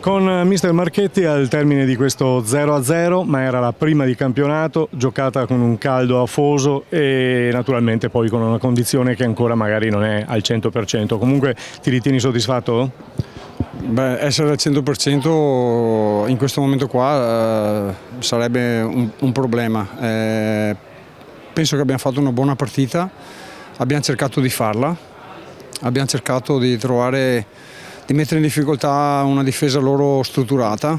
Con mister Marchetti al termine di questo 0-0, ma era la prima di campionato, giocata con un caldo afoso e naturalmente poi con una condizione che ancora magari non è al 100%. Comunque ti ritieni soddisfatto? Beh, essere al 100% in questo momento qua sarebbe un problema. Penso che abbiamo fatto una buona partita, abbiamo cercato di farla, abbiamo cercato di mettere in difficoltà una difesa loro strutturata,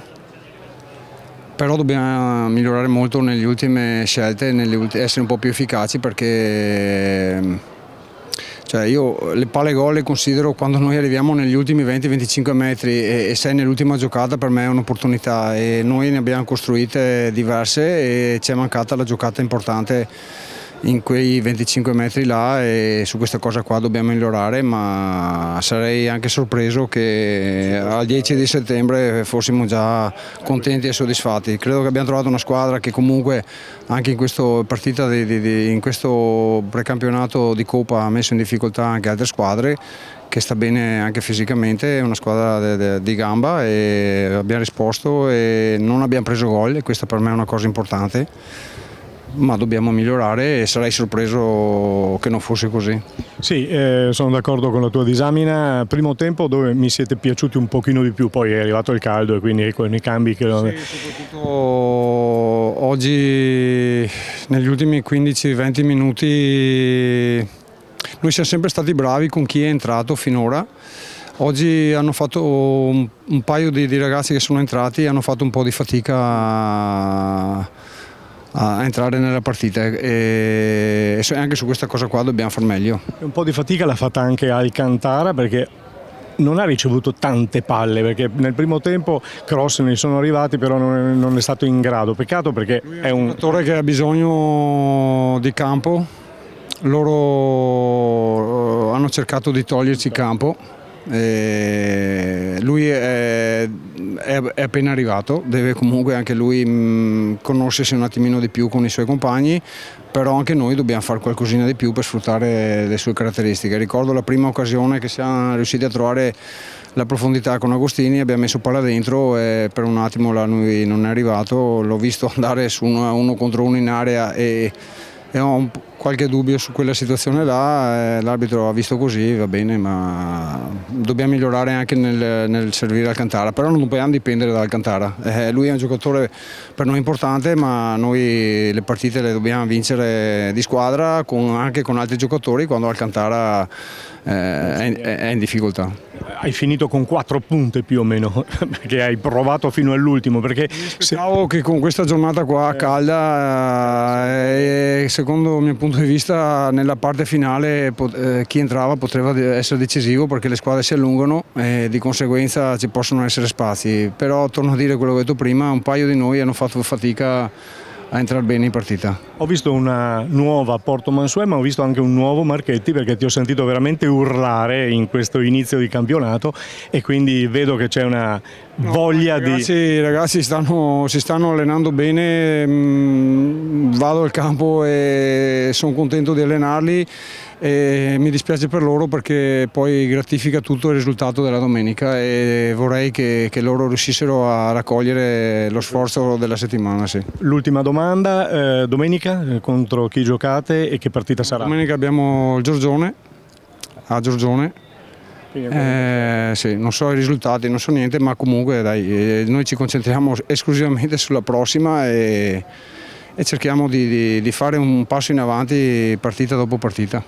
però dobbiamo migliorare molto nelle ultime scelte, essere un po' più efficaci, perché io le palle gol le considero quando noi arriviamo negli ultimi 20-25 metri e sei nell'ultima giocata, per me è un'opportunità, e noi ne abbiamo costruite diverse e ci è mancata la giocata importante in quei 25 metri là, e su questa cosa qua dobbiamo migliorare, ma sarei anche sorpreso che al 10 di settembre fossimo già contenti e soddisfatti. Credo che abbiamo trovato una squadra che comunque anche in questa partita, in questo precampionato di Coppa, ha messo in difficoltà anche altre squadre, che sta bene anche fisicamente, è una squadra di gamba, e abbiamo risposto e non abbiamo preso gol, e questa per me è una cosa importante. Ma dobbiamo migliorare e sarei sorpreso che non fosse così. Sì, sono d'accordo con la tua disamina. Primo tempo dove mi siete piaciuti un pochino di più, poi è arrivato il caldo e quindi con i cambi che... Sì, soprattutto oggi negli ultimi 15-20 minuti noi siamo sempre stati bravi con chi è entrato finora. Oggi hanno fatto un paio di ragazzi che sono entrati, hanno fatto un po' di fatica a entrare nella partita, e anche su questa cosa qua dobbiamo far meglio. Un po' di fatica l'ha fatta anche Alcantara, perché non ha ricevuto tante palle, perché nel primo tempo cross ne sono arrivati, però non è stato in grado. Peccato, perché è un giocatore che ha bisogno di campo. Loro hanno cercato di toglierci campo. Lui è appena arrivato, deve comunque anche lui conoscersi un attimino di più con i suoi compagni, però anche noi dobbiamo fare qualcosina di più per sfruttare le sue caratteristiche. Ricordo la prima occasione che siamo riusciti a trovare la profondità con Agostini, abbiamo messo palla dentro e per un attimo là lui non è arrivato, l'ho visto andare su uno contro uno in area e ho qualche dubbio su quella situazione là. L'arbitro ha visto così, va bene, ma dobbiamo migliorare anche nel servire Alcantara, però non dobbiamo dipendere da Alcantara. Lui è un giocatore per noi importante, ma noi le partite le dobbiamo vincere di squadra, anche con altri giocatori, quando Alcantara è in difficoltà. Hai finito con 4 punte più o meno, perché hai provato fino all'ultimo. Perché pensavo che con questa giornata qua calda, secondo il mio punto di vista, nella parte finale chi entrava poteva essere decisivo, perché le squadre si allungano e di conseguenza ci possono essere spazi. Però torno a dire quello che ho detto prima, un paio di noi hanno fatto fatica a entrare bene in partita. Ho visto una nuova Porto Mansuè, ma ho visto anche un nuovo Marchetti, perché ti ho sentito veramente urlare in questo inizio di campionato, e quindi vedo che c'è una voglia I ragazzi si stanno allenando bene, vado al campo e sono contento di allenarli, e mi dispiace per loro perché poi gratifica tutto il risultato della domenica, e vorrei che loro riuscissero a raccogliere lo sforzo della settimana. Sì. L'ultima domanda, domenica contro chi giocate e che partita sarà? Domenica abbiamo il Giorgione, a Giorgione. Sì, non so i risultati, non so niente, ma comunque dai, noi ci concentriamo esclusivamente sulla prossima e cerchiamo di fare un passo in avanti partita dopo partita.